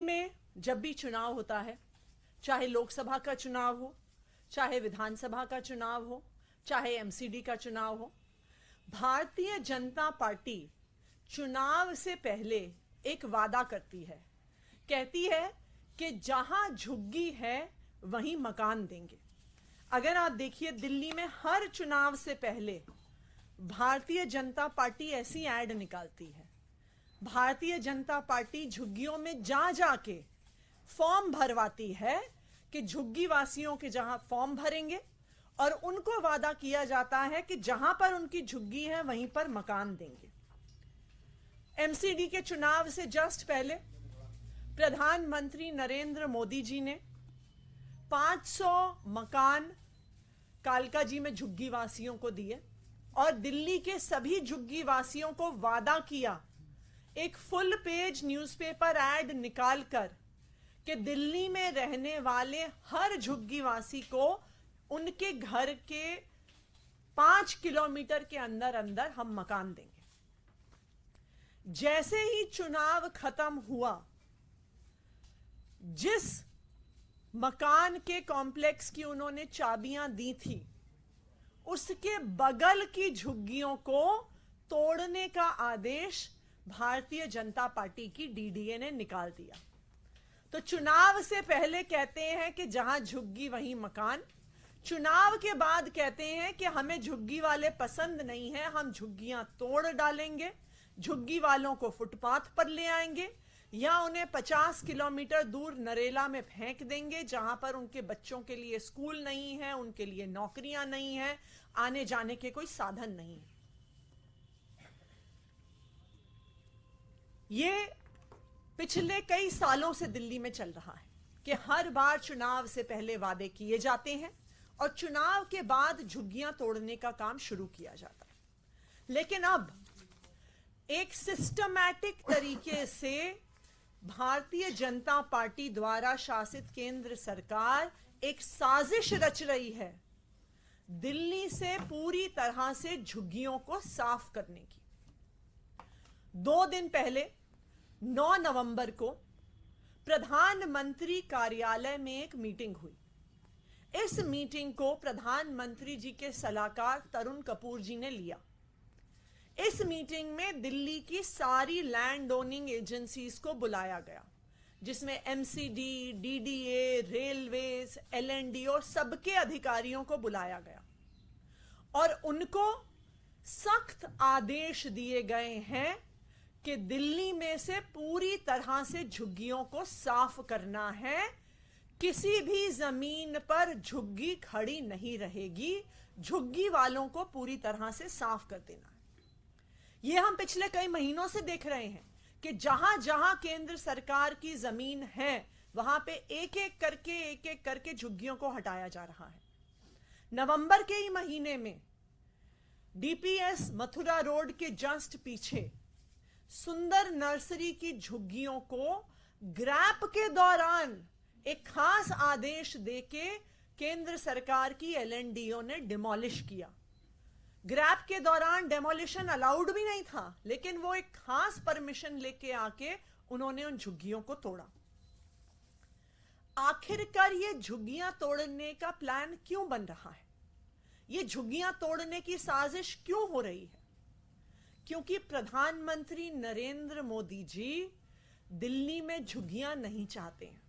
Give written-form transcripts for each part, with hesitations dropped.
में जब भी चुनाव होता है, चाहे लोकसभा का चुनाव हो, चाहे विधानसभा का चुनाव हो, चाहे एमसीडी का चुनाव हो, भारतीय जनता पार्टी चुनाव से पहले एक वादा करती है। कहती है कि जहां झुग्गी है वहीं मकान देंगे। अगर आप देखिए, दिल्ली में हर चुनाव से पहले भारतीय जनता पार्टी ऐसी ऐड निकालती है। भारतीय जनता पार्टी झुग्गियों में जा जाके फॉर्म भरवाती है कि झुग्गी वासियों के जहां फॉर्म भरेंगे और उनको वादा किया जाता है कि जहां पर उनकी झुग्गी है वहीं पर मकान देंगे। एमसीडी के चुनाव से जस्ट पहले प्रधानमंत्री नरेंद्र मोदी जी ने 500 मकान कालका जी में झुग्गी वासियों को दिए और दिल्ली के सभी झुग्गी वासियों को वादा किया, एक फुल पेज न्यूज़पेपर ऐड निकालकर, कि दिल्ली में रहने वाले हर झुग्गी वासी को उनके घर के 5 किलोमीटर के अंदर अंदर हम मकान देंगे। जैसे ही चुनाव खत्म हुआ, जिस मकान के कॉम्प्लेक्स की उन्होंने चाबियां दी थी, उसके बगल की झुग्गियों को तोड़ने का आदेश भारतीय जनता पार्टी की डीडीए ने निकाल दिया। तो चुनाव से पहले कहते हैं कि जहां झुग्गी वहीं मकान, चुनाव के बाद कहते हैं कि हमें झुग्गी वाले पसंद नहीं है, हम झुग्गियां तोड़ डालेंगे, झुग्गी वालों को फुटपाथ पर ले आएंगे या उन्हें 50 किलोमीटर दूर नरेला में फेंक देंगे, जहां पर उनके बच्चों के लिए स्कूल नहीं है, उनके लिए नौकरियां नहीं है, आने जाने के कोई साधन नहीं है। ये पिछले कई सालों से दिल्ली में चल रहा है कि हर बार चुनाव से पहले वादे किए जाते हैं और चुनाव के बाद झुग्गियां तोड़ने का काम शुरू किया जाता है। लेकिन अब एक सिस्टमैटिक तरीके से भारतीय जनता पार्टी द्वारा शासित केंद्र सरकार एक साजिश रच रही है दिल्ली से पूरी तरह से झुग्गियों को साफ करने की। 2 दिन पहले 9 नवंबर को प्रधानमंत्री कार्यालय में एक मीटिंग हुई। इस मीटिंग को प्रधानमंत्री जी के सलाहकार तरुण कपूर जी ने लिया। इस मीटिंग में दिल्ली की सारी लैंड ओनिंग एजेंसीज को बुलाया गया, जिसमें एमसीडी, डीडीए, रेलवेज, एलएनडी और सबके अधिकारियों को बुलाया गया और उनको सख्त आदेश दिए गए हैं कि दिल्ली में से पूरी तरह से झुग्गियों को साफ करना है। किसी भी जमीन पर झुग्गी खड़ी नहीं रहेगी, झुग्गी वालों को पूरी तरह से साफ कर देना है। यह हम पिछले कई महीनों से देख रहे हैं कि जहां जहां केंद्र सरकार की जमीन है वहां पे एक एक करके झुग्गियों को हटाया जा रहा है। नवंबर के ही महीने में डीपीएस मथुरा रोड के जस्ट पीछे सुंदर नर्सरी की झुग्गियों को ग्रैप के दौरान एक खास आदेश देके केंद्र सरकार की एलएनडीओ ने डिमोलिश किया। ग्रैप के दौरान डेमोलिशन अलाउड भी नहीं था, लेकिन वो एक खास परमिशन लेके आके उन्होंने उन झुग्गियों को तोड़ा। आखिरकार ये झुग्गियां तोड़ने का प्लान क्यों बन रहा है? ये झुग्गियां तोड़ने की साजिश क्यों हो रही है? क्योंकि प्रधानमंत्री नरेंद्र मोदी जी दिल्ली में झुग्गियां नहीं चाहते हैं।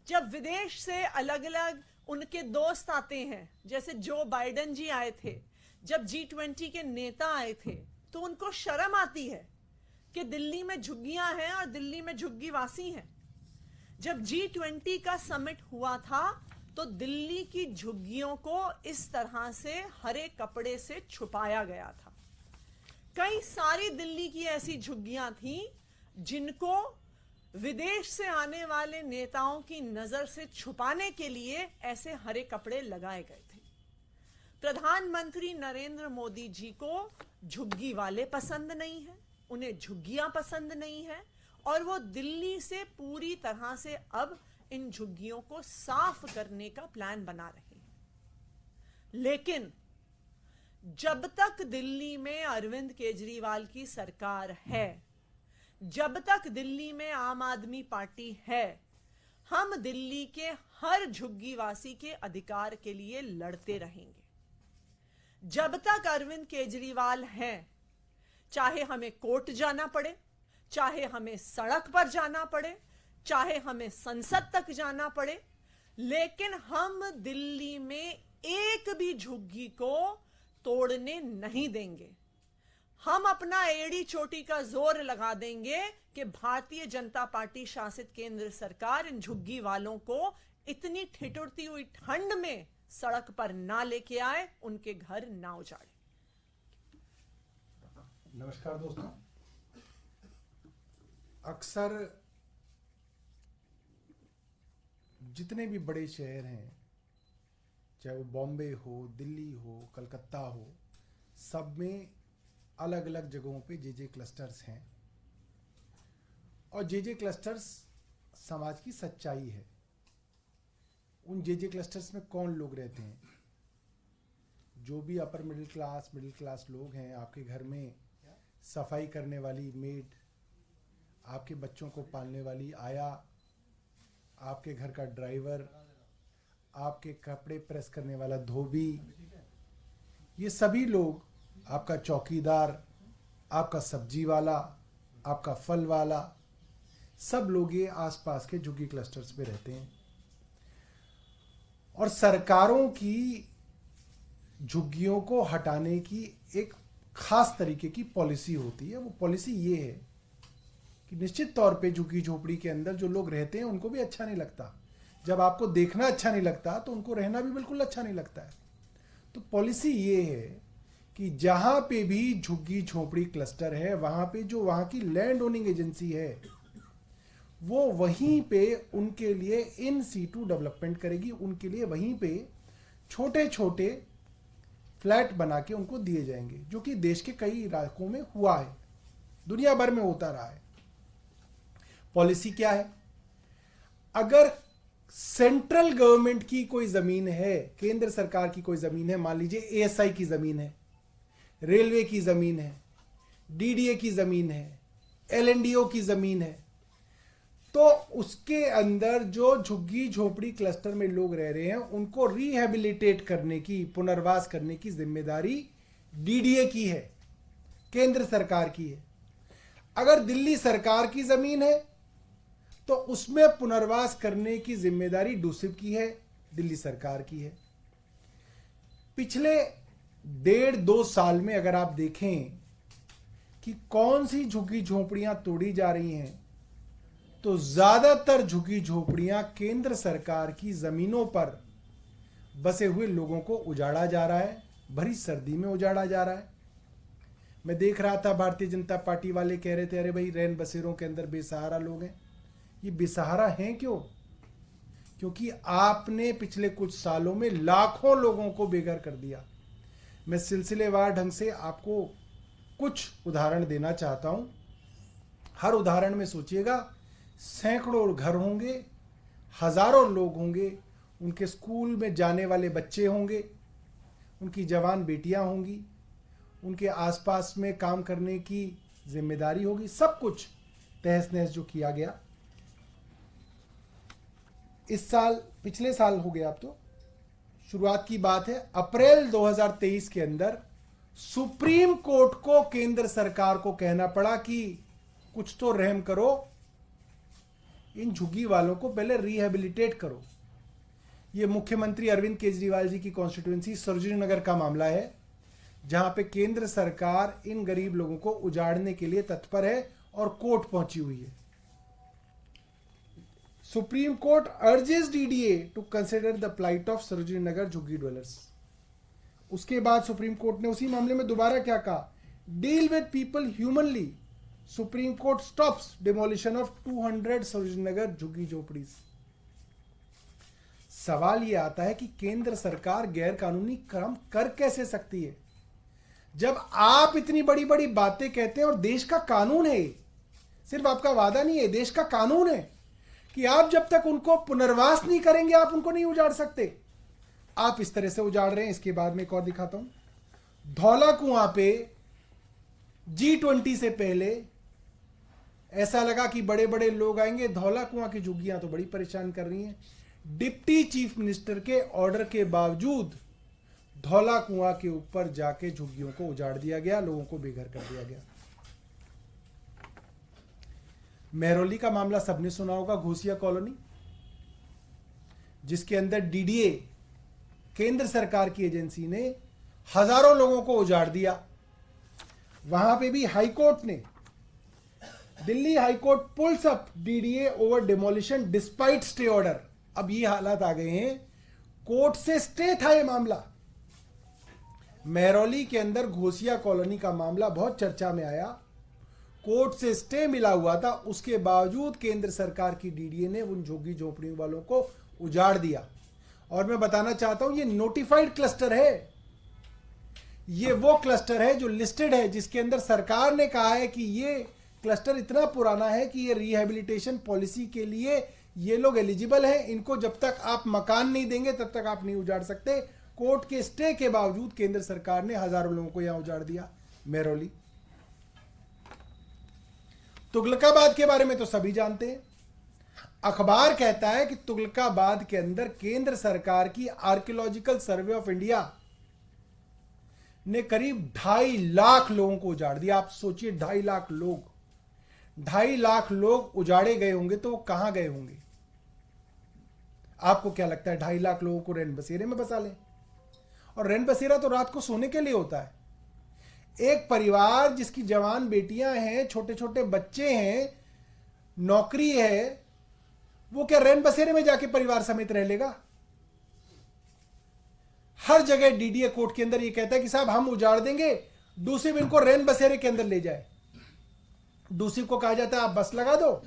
जब विदेश से अलग अलग उनके दोस्त आते हैं, जैसे जो बाइडेन जी आए थे, जब G20 के नेता आए थे, तो उनको शर्म आती है कि दिल्ली में झुग्गियां हैं और दिल्ली में झुग्गी वासी हैं। जब G20 का समिट हुआ था तो दिल्ली की झुग्गियों को इस तरह से हरे कपड़े से छुपाया गया था। कई सारी दिल्ली की ऐसी झुग्गियां थीं जिनको विदेश से आने वाले नेताओं की नजर से छुपाने के लिए ऐसे हरे कपड़े लगाए गए थे। प्रधानमंत्री नरेंद्र मोदी जी को झुग्गी वाले पसंद नहीं है, उन्हें झुग्गियां पसंद नहीं है और वो दिल्ली से पूरी तरह से अब इन झुग्गियों को साफ करने का प्लान बना रहे हैं। लेकिन जब तक दिल्ली में अरविंद केजरीवाल की सरकार है, जब तक दिल्ली में आम आदमी पार्टी है, हम दिल्ली के हर झुग्गीवासी के अधिकार के लिए लड़ते रहेंगे। जब तक अरविंद केजरीवाल हैं, चाहे हमें कोर्ट जाना पड़े, चाहे हमें सड़क पर जाना पड़े, चाहे हमें संसद तक जाना पड़े, लेकिन हम दिल्ली में एक भी झुग्गी को तोड़ने नहीं देंगे। हम अपना एड़ी चोटी का जोर लगा देंगे कि भारतीय जनता पार्टी शासित केंद्र सरकार इन झुग्गी वालों को इतनी ठिठुरती हुई ठंड में सड़क पर ना लेके आए, उनके घर ना उजाड़े। नमस्कार दोस्तों, अक्सर जितने भी बड़े शहर हैं, चाहे वो बॉम्बे हो, दिल्ली हो, कलकत्ता हो, सब में अलग अलग जगहों पे जे क्लस्टर्स हैं और जे क्लस्टर्स समाज की सच्चाई है। उन जे क्लस्टर्स में कौन लोग रहते हैं? जो भी अपर मिडिल क्लास लोग हैं। आपके घर में सफाई करने वाली मेड, आपके बच्चों को पालने वाली आया, आपके घर का ड्राइवर, आपके कपड़े प्रेस करने वाला धोबी, ये सभी लोग, आपका चौकीदार, आपका सब्जी वाला, आपका फल वाला, सब लोग ये आसपास के झुग्गी क्लस्टर्स पे रहते हैं। और सरकारों की झुग्गियों को हटाने की एक खास तरीके की पॉलिसी होती है। वो पॉलिसी ये है कि निश्चित तौर पे झुग्गी झोपड़ी के अंदर जो लोग रहते हैं उनको भी अच्छा नहीं लगता। जब आपको देखना अच्छा नहीं लगता तो उनको रहना भी बिल्कुल अच्छा नहीं लगता है। तो पॉलिसी ये है कि जहां पे भी झुग्गी झोपड़ी क्लस्टर है, वहां पे जो वहां की लैंड ओनिंग एजेंसी है वो वहीं पे उनके लिए इन सीटू डेवलपमेंट करेगी। उनके लिए वहीं पे छोटे छोटे फ्लैट बना के उनको दिए जाएंगे, जो कि देश के कई इलाकों में हुआ है, दुनिया भर में होता रहा है। पॉलिसी क्या है? अगर सेंट्रल गवर्नमेंट की कोई जमीन है, केंद्र सरकार की कोई जमीन है, मान लीजिए एएसआई की जमीन है, रेलवे की जमीन है, डीडीए की जमीन है, एलएनडीओ की जमीन है, तो उसके अंदर जो झुग्गी झोपड़ी क्लस्टर में लोग रह रहे हैं उनको रिहेबिलिटेट करने की, पुनर्वास करने की जिम्मेदारी डीडीए की है, केंद्र सरकार की है। अगर दिल्ली सरकार की जमीन है तो उसमें पुनर्वास करने की जिम्मेदारी डूसिब की है, दिल्ली सरकार की है। पिछले 1.5-2 साल में अगर आप देखें कि कौन सी झुग्गी झोपड़ियां तोड़ी जा रही हैं, तो ज्यादातर झुग्गी झोपड़ियां केंद्र सरकार की जमीनों पर बसे हुए लोगों को उजाड़ा जा रहा है, भरी सर्दी में उजाड़ा जा रहा है। मैं देख रहा था भारतीय जनता पार्टी वाले कह रहे थे, अरे भाई रैन बसेरों के अंदर बेसहारा लोग हैं। ये बेसहारा हैं क्यों? क्योंकि आपने पिछले कुछ सालों में लाखों लोगों को बेघर कर दिया। मैं सिलसिलेवार ढंग से आपको कुछ उदाहरण देना चाहता हूं। हर उदाहरण में सोचिएगा, सैकड़ों घर होंगे, हजारों लोग होंगे, उनके स्कूल में जाने वाले बच्चे होंगे, उनकी जवान बेटियां होंगी, उनके आसपास में काम करने की जिम्मेदारी होगी। सब कुछ तहस नहस जो किया गया इस साल, पिछले साल हो गया, अब तो शुरुआत की बात है, अप्रैल 2023 के अंदर सुप्रीम कोर्ट को केंद्र सरकार को कहना पड़ा कि कुछ तो रहम करो, इन झुग्गी वालों को पहले रिहेबिलिटेट करो। यह मुख्यमंत्री अरविंद केजरीवाल जी की कॉन्स्टिट्यूएंसी सरोजिनी नगर का मामला है, जहां पे केंद्र सरकार इन गरीब लोगों को उजाड़ने के लिए तत्पर है और कोर्ट पहुंची हुई है। Supreme Court urges DDA to consider the plight of Sarojini Nagar jhuggi dwellers. उसके बाद सुप्रीम कोर्ट ने उसी मामले में दोबारा क्या कहा? Deal with people humanly. Supreme Court stops demolition of 200 Sarojini Nagar jhuggi झोपड़ीज। सवाल यह आता है कि केंद्र सरकार गैर कानूनी काम कर कैसे सकती है, जब आप इतनी बड़ी बड़ी बातें कहते हैं और देश का कानून है, सिर्फ आपका वादा नहीं है, देश का कानून है कि आप जब तक उनको पुनर्वास नहीं करेंगे आप उनको नहीं उजाड़ सकते। आप इस तरह से उजाड़ रहे हैं। इसके बाद में एक और दिखाता हूं। धौला कुआं पे G20 से पहले ऐसा लगा कि बड़े बड़े लोग आएंगे, धौला कुआं की झुग्गियां तो बड़ी परेशान कर रही हैं। डिप्टी चीफ मिनिस्टर के ऑर्डर के बावजूद धौला कुआं के ऊपर जाके झुग्गियों को उजाड़ दिया गया, लोगों को बेघर कर दिया गया। मेहरौली का मामला सबने सुना होगा, घोसिया कॉलोनी, जिसके अंदर डीडीए केंद्र सरकार की एजेंसी ने हजारों लोगों को उजाड़ दिया। वहां पे भी हाईकोर्ट ने, Delhi high court pulls up DDA over demolition despite stay order. अब ये हालात आ गए हैं, कोर्ट से स्टे था ये मामला। मेहरौली के अंदर घोसिया कॉलोनी का मामला बहुत चर्चा में आया, कोर्ट से स्टे मिला हुआ था, उसके बावजूद केंद्र सरकार की डीडीए ने उन झुग्गी झोपड़ियों वालों को उजाड़ दिया। और मैं बताना चाहता हूं, ये नोटिफाइड क्लस्टर है, ये वो क्लस्टर है जो लिस्टेड है, जिसके अंदर सरकार ने कहा है कि ये क्लस्टर इतना पुराना है कि ये रिहैबिलिटेशन पॉलिसी के लिए ये लोग एलिजिबल हैं, इनको जब तक आप मकान नहीं देंगे तब तक आप नहीं उजाड़ सकते। कोर्ट के स्टे के बावजूद केंद्र सरकार ने हजारों लोगों को यहां उजाड़ दिया। मेहरौली, तुगलकाबाद के बारे में तो सभी जानते हैं। अखबार कहता है कि तुगलकाबाद के अंदर केंद्र सरकार की आर्कियोलॉजिकल सर्वे ऑफ इंडिया ने करीब 2.5 लाख लोगों को उजाड़ दिया। आप सोचिए, 2.5 लाख लोग, 2.5 लाख लोग उजाड़े गए होंगे तो वो कहां गए होंगे? आपको क्या लगता है 2.5 लाख लोगों को रैन बसेरे में बसा लें? और रैन बसेरा तो रात को सोने के लिए होता है। एक परिवार जिसकी जवान बेटियां हैं, छोटे छोटे बच्चे हैं, नौकरी है, वो क्या रैन बसेरे में जाके परिवार समेत रह लेगा? हर जगह डीडीए कोर्ट के अंदर ये कहता है कि साहब हम उजाड़ देंगे, दूसरे दिन को रैन बसेरे के अंदर ले जाए। दूसरी को कहा जाता है आप बस लगा दो,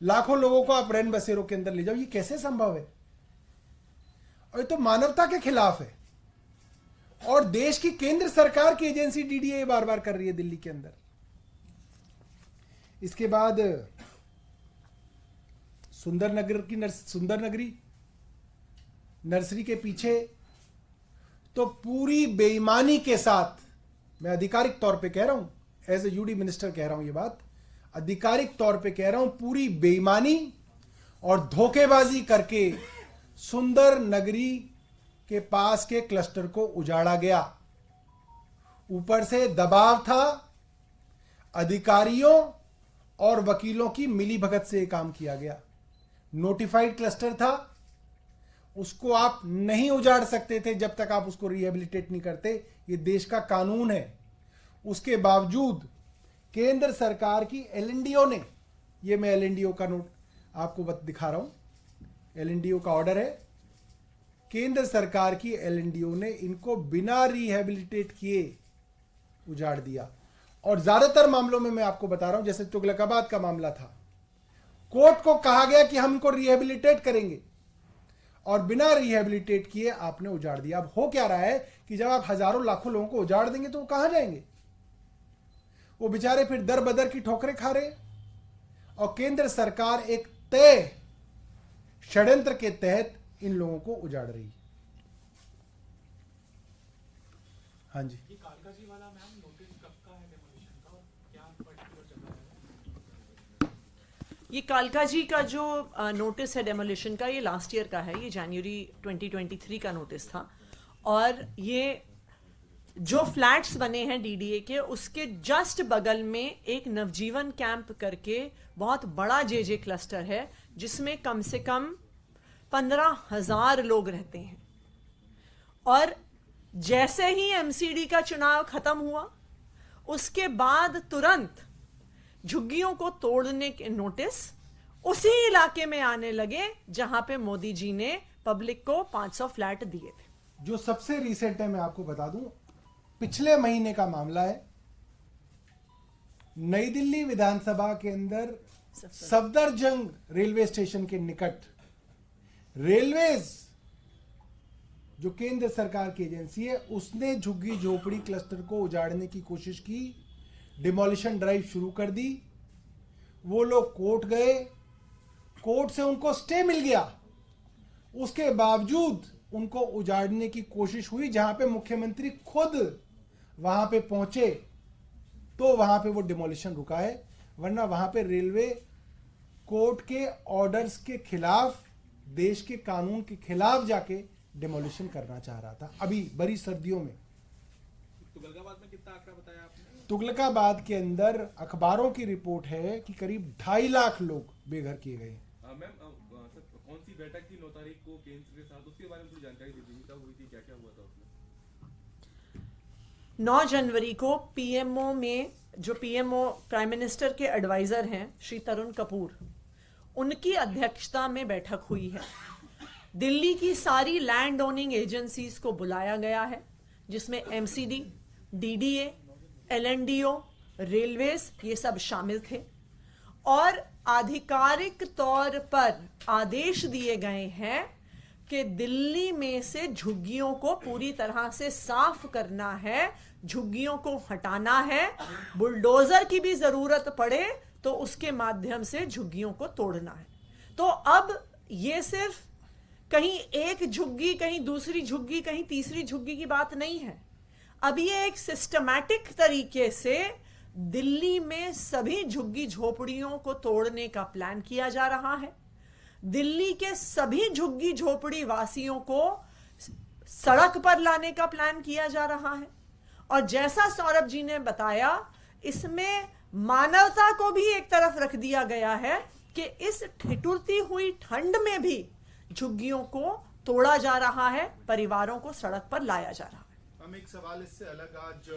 लाखों लोगों को आप रैन बसेरों के अंदर ले जाओ। ये कैसे संभव है? और ये तो मानवता के खिलाफ है। और देश की केंद्र सरकार की एजेंसी डीडीए बार बार कर रही है दिल्ली के अंदर। इसके बाद सुंदर नगरी नर्सरी के पीछे तो पूरी बेईमानी के साथ, मैं आधिकारिक तौर पे कह रहा हूं, एज ए यूडी मिनिस्टर कह रहा हूं, ये बात आधिकारिक तौर पे कह रहा हूं, पूरी बेईमानी और धोखेबाजी करके सुंदर नगरी के पास के क्लस्टर को उजाड़ा गया। ऊपर से दबाव था, अधिकारियों और वकीलों की मिलीभगत से यह काम किया गया। नोटिफाइड क्लस्टर था, उसको आप नहीं उजाड़ सकते थे जब तक आप उसको रिहेबिलिटेट नहीं करते, ये देश का कानून है। उसके बावजूद केंद्र सरकार की एलएनडीओ ने, ये मैं एलएनडीओ का नोट आपको दिखा रहा हूं, एलएनडीओ का ऑर्डर है, केंद्र सरकार की एलएनडीओ ने इनको बिना रिहेबिलिटेट किए उजाड़ दिया। और ज्यादातर मामलों में मैं आपको बता रहा हूं, जैसे तुगलकाबाद का मामला था, कोर्ट को कहा गया कि हम इनको रिहेबिलिटेट करेंगे और बिना रिहेबिलिटेट किए आपने उजाड़ दिया। अब हो क्या रहा है कि जब आप हजारों लाखों लोगों को उजाड़ देंगे तो वो कहां जाएंगे? वो बेचारे फिर दर बदर की ठोकरें खा रहे हैं। और केंद्र सरकार एक तय षड्यंत्र के तहत इन लोगों को उजाड़ रही है। हाँ जी, कालकाजी वाला मैम नोटिस कब का है डेमोलिशन का और क्या पर्टिकुलर जगह है? ये कालकाजी का जो नोटिस है डेमोलिशन का, ये लास्ट ईयर का है, ये जनवरी 2023 का नोटिस था। और ये जो फ्लैट्स बने हैं डीडीए के, उसके जस्ट बगल में एक नवजीवन कैंप करके बहुत बड़ा जेजे क्लस्टर है, जिसमें कम से कम 15,000 लोग रहते हैं। और जैसे ही एमसीडी का चुनाव खत्म हुआ, उसके बाद तुरंत झुग्गियों को तोड़ने के नोटिस उसी इलाके में आने लगे जहां पे मोदी जी ने पब्लिक को 500 फ्लैट दिए थे। जो सबसे रिसेंट है मैं आपको बता दूं, पिछले महीने का मामला है। नई दिल्ली विधानसभा के अंदर सफदरजंग रेलवे स्टेशन के निकट रेलवेज, जो केंद्र सरकार की एजेंसी है, उसने झुग्गी झोपड़ी क्लस्टर को उजाड़ने की कोशिश की, डिमोलिशन ड्राइव शुरू कर दी। वो लोग कोर्ट गए, कोर्ट से उनको स्टे मिल गया, उसके बावजूद उनको उजाड़ने की कोशिश हुई। जहां पे मुख्यमंत्री खुद वहां पे पहुंचे तो वहां पे वो डिमोलिशन रुका है। वरना वहां पे रेलवे कोर्ट के ऑर्डर्स के खिलाफ, देश के कानून के खिलाफ जाके डिमोलिशन करना चाह रहा था अभी बड़ी सर्दियों में। तुगलकाबाद में कितना आंकड़ा बताया आपने? तुगलकाबाद के अंदर अखबारों की रिपोर्ट है कि करीब 2.5 लाख लोग बेघर किए गए। मैम सर, कौन सी बैठक थी 9 तारीख को केंद्र के साथ, उसके बारे में थोड़ी जानकारी दीजिए, कब हुई थी, क्या क्या हुआ था उसमें? 9 जनवरी को पीएमओ में, जो पीएमओ प्राइम मिनिस्टर के एडवाइजर हैं श्री तरुण कपूर, उनकी अध्यक्षता में बैठक हुई है। दिल्ली की सारी लैंड ओनिंग एजेंसीज को बुलाया गया है, जिसमें एमसीडी, डीडीए, एलएनडीओ, रेलवेज ये सब शामिल थे, और आधिकारिक तौर पर आदेश दिए गए हैं कि दिल्ली में से झुग्गियों को पूरी तरह से साफ करना है, झुग्गियों को हटाना है, बुलडोजर की भी जरूरत पड़े तो उसके माध्यम से झुग्गियों को तोड़ना है। तो अब ये सिर्फ कहीं एक झुग्गी, कहीं दूसरी झुग्गी, कहीं तीसरी झुग्गी की बात नहीं है। अब ये एक सिस्टमैटिक तरीके से दिल्ली में सभी झुग्गी झोपड़ियों को तोड़ने का प्लान किया जा रहा है। दिल्ली के सभी झुग्गी झोपड़ी वासियों को सड़क पर लाने का प्लान किया जा रहा है। और जैसा सौरभ जी ने बताया, इसमें मानवता को भी एक तरफ रख दिया गया है कि इस ठिठुरती हुई ठंड में भी झुग्गियों को तोड़ा जा रहा है, परिवारों को सड़क पर लाया जा रहा है। हम एक सवाल इससे अलग, आज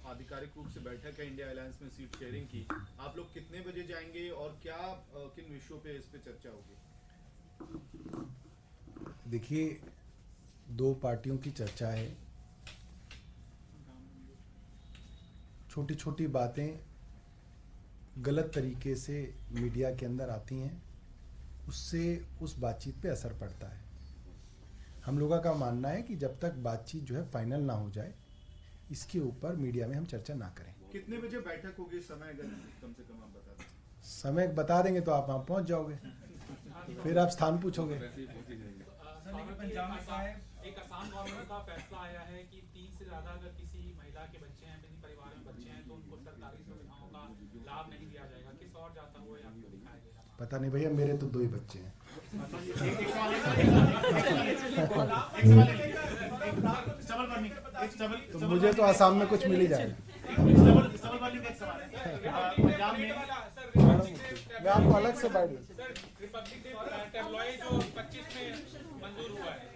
आधिकारिक रूप से बैठक है इंडिया अलायंस में सीट शेयरिंग की, आप लोग कितने बजे जाएंगे और क्या किन विषयों पे इस पे चर्चा होगी? देखिए, 2 पार्टियों की चर्चा है, छोटी छोटी बातें गलत तरीके से मीडिया के अंदर आती हैं, उससे उस बातचीत पे असर पड़ता है। हम लोगों का मानना है कि जब तक बातचीत जो है फाइनल ना हो जाए, इसके ऊपर मीडिया में हम चर्चा ना करें। कितने बजे बैठक होगी, समय अगर कम से कम आप बता दें? समय बता देंगे तो आप वहाँ पहुँच जाओगे, फिर आप स्थान पूछोगे। एक आसाम गवर्नमेंट का फैसला आया है कि 3 से ज्यादा अगर किसी महिला के बच्चे हैं, किसी परिवार में बच्चे हैं, तो उनको सरकारी सुविधाओं का लाभ नहीं दिया जाएगा। किस और जाता हुआ आपको दिखाया गया? पता नहीं भैया, मेरे तो 2 ही बच्चे हैं। तो मुझे तो आसाम में कुछ मिल ही जाएगा। मैं आपको अलग से बैठ रिपब्लिक डे टेबलॉइड जो 25 में मंजूर हुआ है।